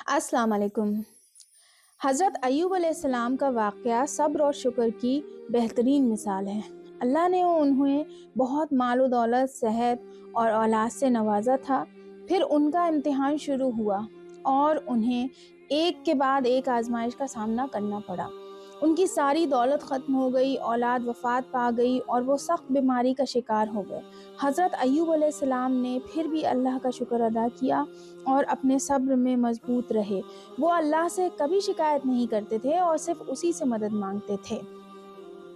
अस्सलाम वालेकुम। हज़रत अय्यूब अलैहिस्सलाम का वाक़या सब्र और शुक्र की बेहतरीन मिसाल है। अल्लाह ने उन्हें बहुत माल और दौलत, सेहत और औलाद से नवाजा था। फिर उनका इम्तिहान शुरू हुआ और उन्हें एक के बाद एक आजमाइश का सामना करना पड़ा। उनकी सारी दौलत ख़त्म हो गई, औलाद वफ़ात पा गई और वो सख्त बीमारी का शिकार हो गए। हज़रत अय्यूब अलैहिस्सलाम ने फिर भी अल्लाह का शुक्र अदा किया और अपने सब्र में मजबूत रहे। वो अल्लाह से कभी शिकायत नहीं करते थे और सिर्फ उसी से मदद मांगते थे।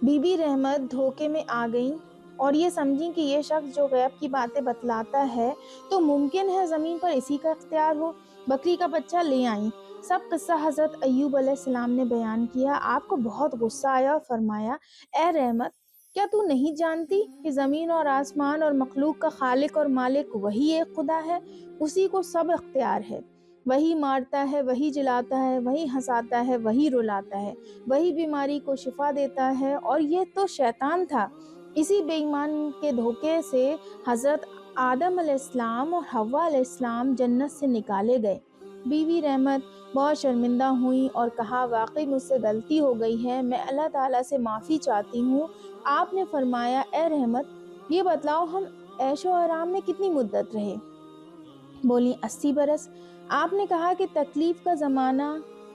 बीबी रहमत धोखे में आ गई और ये समझी कि ये शख्स जो गैब की बातें बतलाता है तो मुमकिन है ज़मीन पर इसी का इख्तियार हो। बकरी का बच्चा ले आई। सब किस्सा हज़रत अय्यूब अलैहिस्सलाम ने बयान किया। आपको बहुत गुस्सा आया और फरमाया, ए रहमत, क्या तू नहीं जानती कि ज़मीन और आसमान और मखलूक का खालिक और मालिक वही एक खुदा है? उसी को सब इख्तियार है। वही मारता है, वही जिलाता है, वही हंसाता है, वही रुलाता है, वही बीमारी को शिफा देता है। और ये तो शैतान था। इसी बेईमान के धोखे से हज़रत आदम अलैहिस्सलाम और हव्वा अलैहिस्सलाम जन्नत से निकाले गए। बीवी रहमत बहुत शर्मिंदा हुई और कहा, वाकई मुझसे गलती हो गई है, मैं अल्लाह ताला से माफ़ी चाहती हूँ। आपने फरमाया, ए रहमत, ये बतलाओ हम ऐशो आराम में कितनी मुद्दत रहे? बोली, 80 बरस। आपने कहा कि तकलीफ का ज़माना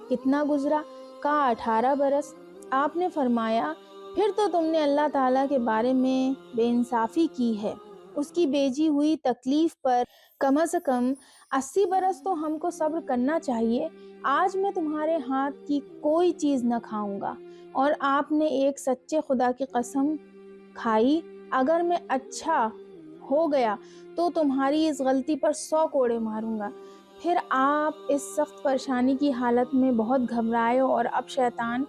कितना गुजरा? कहा, 18 बरस। आपने फरमाया, फिर तो तुमने अल्लाह ताला के बारे में बेइंसाफ़ी की है। उसकी भेजी हुई तकलीफ पर कम से कम 80 बरस तो हमको सब्र करना चाहिए। आज मैं तुम्हारे हाथ की कोई चीज़ न खाऊंगा। और आपने एक सच्चे खुदा की कसम खाई, अगर मैं अच्छा हो गया तो तुम्हारी इस गलती पर 100 कोड़े मारूंगा। फिर आप इस सख्त परेशानी की हालत में बहुत घबराए और अब शैतान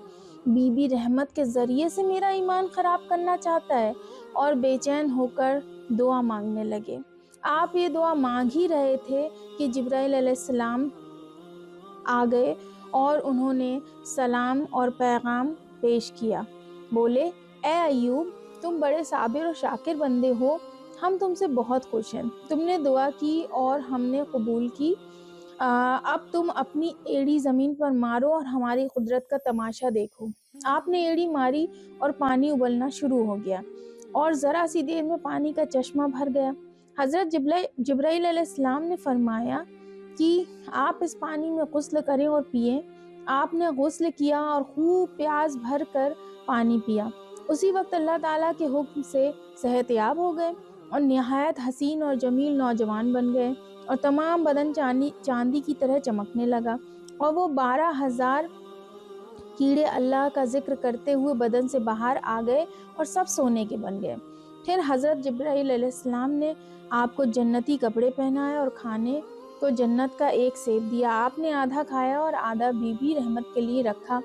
बीबी रहमत के ज़रिए से मेरा ईमान ख़राब करना चाहता है और बेचैन होकर दुआ मांगने लगे। आप ये दुआ मांग ही रहे थे कि जिब्राइल अलैहिस्सलाम आ गए और उन्होंने सलाम और पैगाम पेश किया। बोले, ए अय्यूब, तुम बड़े साबिर और शाकिर बंदे हो। हम तुमसे बहुत खुश हैं। तुमने दुआ की और हमने कबूल की। अब तुम अपनी एड़ी ज़मीन पर मारो और हमारी कुदरत का तमाशा देखो। आपने एड़ी मारी और पानी उबलना शुरू हो गया और ज़रा सी देर में पानी का चश्मा भर गया। हज़रत जिब्राइल अलैहिस्सलाम ने फरमाया कि आप इस पानी में गुस्ल करें और पिएं। आपने गुस्ल किया और खूब प्यास भर कर पानी पिया। उसी वक्त अल्लाह ताला के हुक्म से सेहतयाब हो गए और निहायत हसीन और जमील नौजवान बन गए और तमाम बदन चांदी की तरह चमकने लगा और वो 12,000 कीड़े अल्लाह का जिक्र करते हुए बदन से बाहर आ गए और सब सोने के बन गए। फिर हज़रत जिब्राइल अलैहिस्सलाम ने आपको जन्नती कपड़े पहनाए और खाने को जन्नत का एक सेब दिया। आपने आधा खाया और आधा बीबी रहमत के लिए रखा।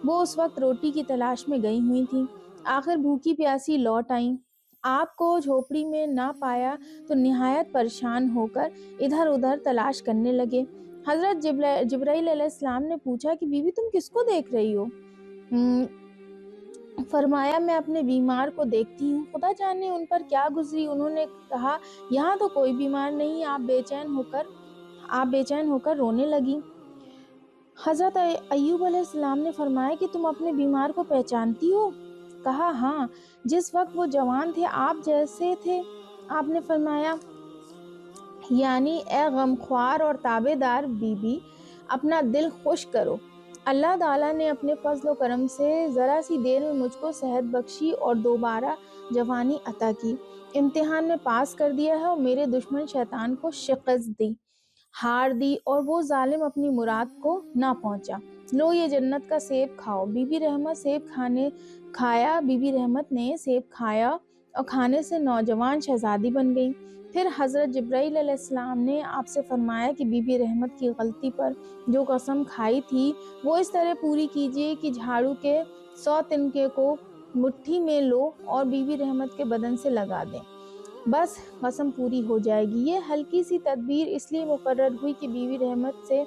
वो उस वक्त रोटी की तलाश में गई हुई थी। आखिर भूखी प्यासी लौट आई। आपको झोपड़ी में ना पाया तो निहायत परेशान होकर इधर उधर तलाश करने लगे। हज़रत जिब्राइल अलैहिस्सलाम ने पूछा कि बीवी, तुम किसको देख रही हो? फरमाया, मैं अपने बीमार को देखती हूँ, खुदा जाने उन पर क्या गुजरी। उन्होंने कहा, यहाँ तो कोई बीमार नहीं। आप बेचैन होकर रोने लगी। हज़रत अय्यूब अलैहिस्सलाम ने फरमाया कि तुम अपने बीमार को पहचानती हो? कहा, हाँ, जिस वक्त वो जवान थे आप जैसे थे। आपने फरमाया, यानी ए गमख्वार और ताबेदार बीबी, अपना दिल खुश करो। अल्लाह ताला ने अपने फजल व करम से ज़रा सी देर में मुझको सेहत बख्शी और दोबारा जवानी अता की। इम्तिहान में पास कर दिया है और मेरे दुश्मन शैतान को शिकस्त दी, हार दी और वो जालिम अपनी मुराद को ना पहुंचा। लो, ये जन्नत का सेब खाओ। बीबी रहमत ने सेब खाया और खाने से नौजवान शहजादी बन गई। फिर हज़रत जिब्राइल अलैहिस्सलाम ने आपसे फरमाया कि बीबी रहमत की गलती पर जो कसम खाई थी वो इस तरह पूरी कीजिए कि झाड़ू के 100 तिनके को मुट्ठी में लो और बीबी रहमत के बदन से लगा दें। बस कसम पूरी हो जाएगी। ये हल्की सी तदबीर इसलिए मुकर्रर हुई कि बीवी रहमत से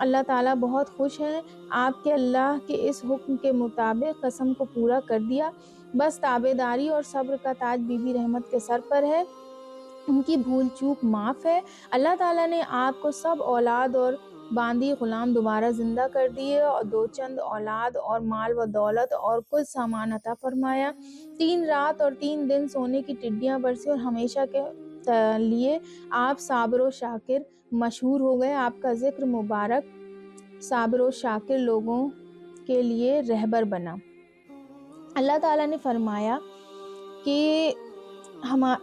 अल्लाह ताला बहुत खुश हैं। आपके अल्लाह के इस हुक्म के मुताबिक कसम को पूरा कर दिया। बस ताबेदारी और सब्र का ताज बीवी रहमत के सर पर है। उनकी भूल चूक माफ़ है। अल्लाह ताला ने आपको सब औलाद और باندی غلام دوبارہ زندہ کر دیے اور 2 چند اولاد اور مال و دولت اور کچھ سامان عطا فرمایا۔ 3 رات اور 3 دن سونے کی ٹڈیاں برسی اور ہمیشہ کے لیے آپ صابر و شاکر مشہور ہو گئے۔ آپ کا ذکر مبارک صابر و شاکر لوگوں کے لیے رہبر بنا۔ اللہ تعالیٰ نے فرمایا کہ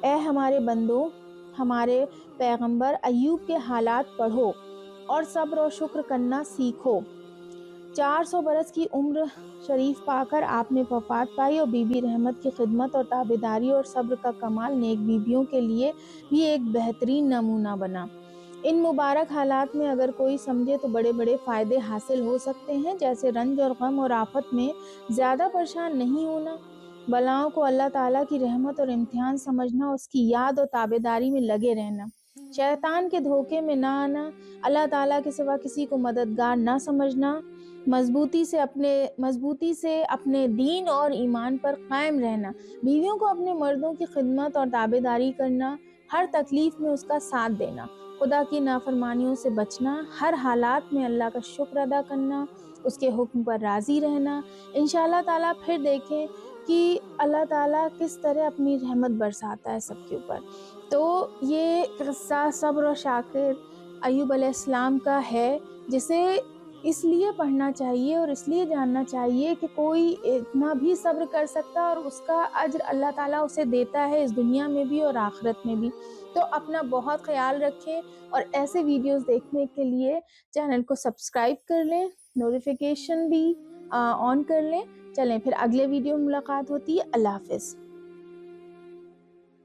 اے ہمارے بندو، ہمارے پیغمبر ایوب کے حالات پڑھو اور صبر و شکر کرنا سیکھو۔ 400 برس کی عمر شریف پا کر آپ نے وفات پائی اور بی بی رحمت کی خدمت اور تابعداری اور صبر کا کمال نیک بیویوں کے لیے بھی ایک بہترین نمونہ بنا۔ ان مبارک حالات میں اگر کوئی سمجھے تو بڑے بڑے فائدے حاصل ہو سکتے ہیں، جیسے رنج اور غم اور آفت میں زیادہ پریشان نہیں ہونا، بلاؤں کو اللہ تعالیٰ کی رحمت اور امتحان سمجھنا، اس کی یاد اور تابعداری میں لگے رہنا، شیطان کے دھوکے میں نہ آنا، اللہ تعالیٰ کے سوا کسی کو مددگار نہ سمجھنا، مضبوطی سے اپنے دین اور ایمان پر قائم رہنا، بیویوں کو اپنے مردوں کی خدمت اور تابعداری کرنا، ہر تکلیف میں اس کا ساتھ دینا، خدا کی نافرمانیوں سے بچنا، ہر حالات میں اللہ کا شکر ادا کرنا، اس کے حکم پر راضی رہنا۔ انشاءاللہ تعالیٰ پھر دیکھیں کہ اللہ تعالیٰ کس طرح اپنی رحمت برساتا ہے سب کے اوپر۔ تو یہ قصہ صبر و شاکر ایوب علیہ السلام کا ہے، جسے اس لیے پڑھنا چاہیے اور اس لیے جاننا چاہیے کہ کوئی اتنا بھی صبر کر سکتا اور اس کا اجر اللہ تعالیٰ اسے دیتا ہے اس دنیا میں بھی اور آخرت میں بھی۔ تو اپنا بہت خیال رکھیں اور ایسے ویڈیوز دیکھنے کے لیے چینل کو سبسکرائب کر لیں، نوٹیفیکیشن بھی آن کر لیں۔ چلیں پھر اگلے ویڈیو میں ملاقات ہوتی ہے۔ اللہ حافظ۔